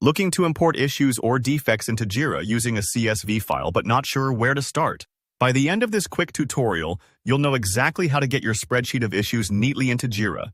Looking to import issues or defects into Jira using a CSV file but not sure where to start? By the end of this quick tutorial, you'll know exactly how to get your spreadsheet of issues neatly into Jira,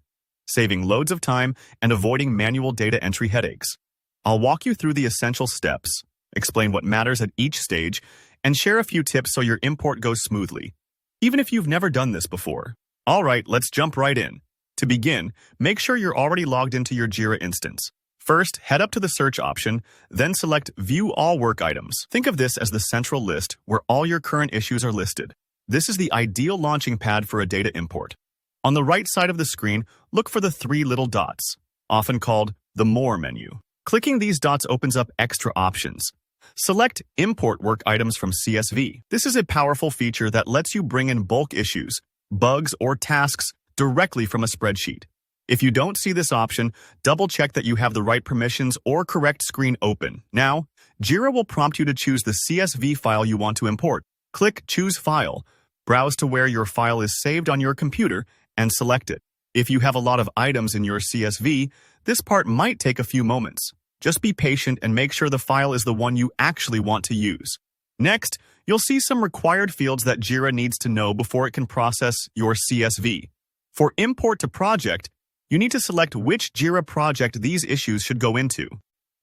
saving loads of time and avoiding manual data entry headaches. I'll walk you through the essential steps, explain what matters at each stage, and share a few tips so your import goes smoothly, even if you've never done this before. All right, let's jump right in. To begin, make sure you're already logged into your Jira instance. First, head up to the search option, then select View All Work Items. Think of this as the central list where all your current issues are listed. This is the ideal launching pad for a data import. On the right side of the screen, look for the three little dots, often called the More menu. Clicking these dots opens up extra options. Select Import Work Items from CSV. This is a powerful feature that lets you bring in bulk issues, bugs, or tasks directly from a spreadsheet. If you don't see this option, double-check that you have the right permissions or correct screen open. Now, Jira will prompt you to choose the CSV file you want to import. Click Choose File, browse to where your file is saved on your computer, and select it. If you have a lot of items in your CSV, this part might take a few moments. Just be patient and make sure the file is the one you actually want to use. Next, you'll see some required fields that Jira needs to know before it can process your CSV. For Import to Project, you need to select which Jira project these issues should go into.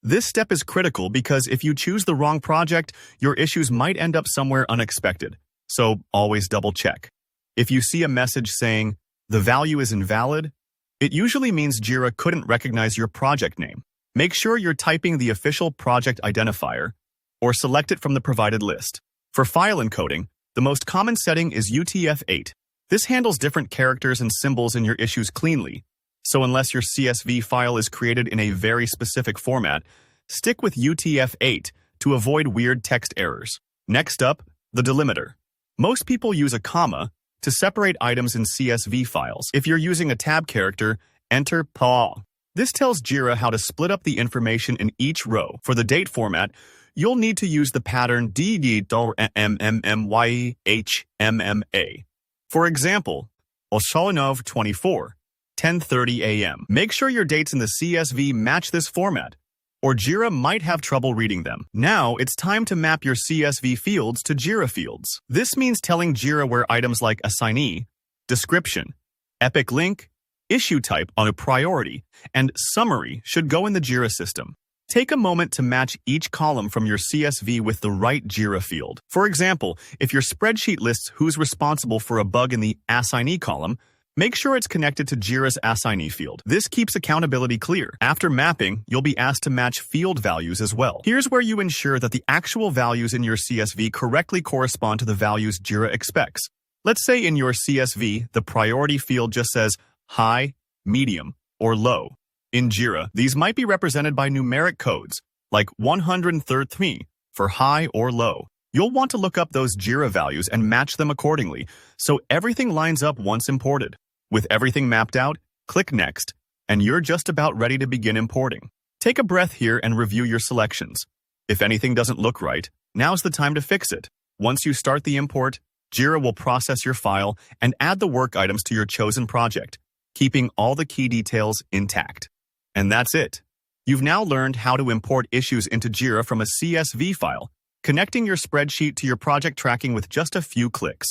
This step is critical because if you choose the wrong project, your issues might end up somewhere unexpected, so always double-check. If you see a message saying, "The value is invalid," it usually means Jira couldn't recognize your project name. Make sure you're typing the official project identifier, or select it from the provided list. For file encoding, the most common setting is UTF-8. This handles different characters and symbols in your issues cleanly. So unless your CSV file is created in a very specific format, stick with UTF-8 to avoid weird text errors. Next up, the delimiter. Most people use a comma to separate items in CSV files. If you're using a tab character, enter PA. This tells Jira how to split up the information in each row. For the date format, you'll need to use the pattern DDMMYHMMA. For example, Oshalinov 24. 10:30 a.m. Make sure your dates in the CSV match this format, or Jira might have trouble reading them. Now, it's time to map your CSV fields to Jira fields. This means telling Jira where items like assignee, description, epic link, issue type on a priority, and summary should go in the Jira system. Take a moment to match each column from your CSV with the right Jira field. For example, if your spreadsheet lists who's responsible for a bug in the assignee column, make sure it's connected to Jira's assignee field. This keeps accountability clear. After mapping, you'll be asked to match field values as well. Here's where you ensure that the actual values in your CSV correctly correspond to the values Jira expects. Let's say in your CSV, the priority field just says high, medium, or low. In Jira, these might be represented by numeric codes, like 133 for high or low. You'll want to look up those Jira values and match them accordingly, so everything lines up once imported. With everything mapped out, click Next, and you're just about ready to begin importing. Take a breath here and review your selections. If anything doesn't look right, now's the time to fix it. Once you start the import, Jira will process your file and add the work items to your chosen project, keeping all the key details intact. And that's it. You've now learned how to import issues into Jira from a CSV file, connecting your spreadsheet to your project tracking with just a few clicks.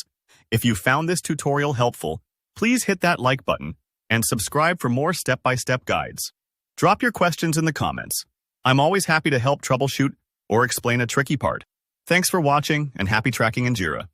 If you found this tutorial helpful, please hit that like button and subscribe for more step-by-step guides. Drop your questions in the comments. I'm always happy to help troubleshoot or explain a tricky part. Thanks for watching and happy tracking in Jira.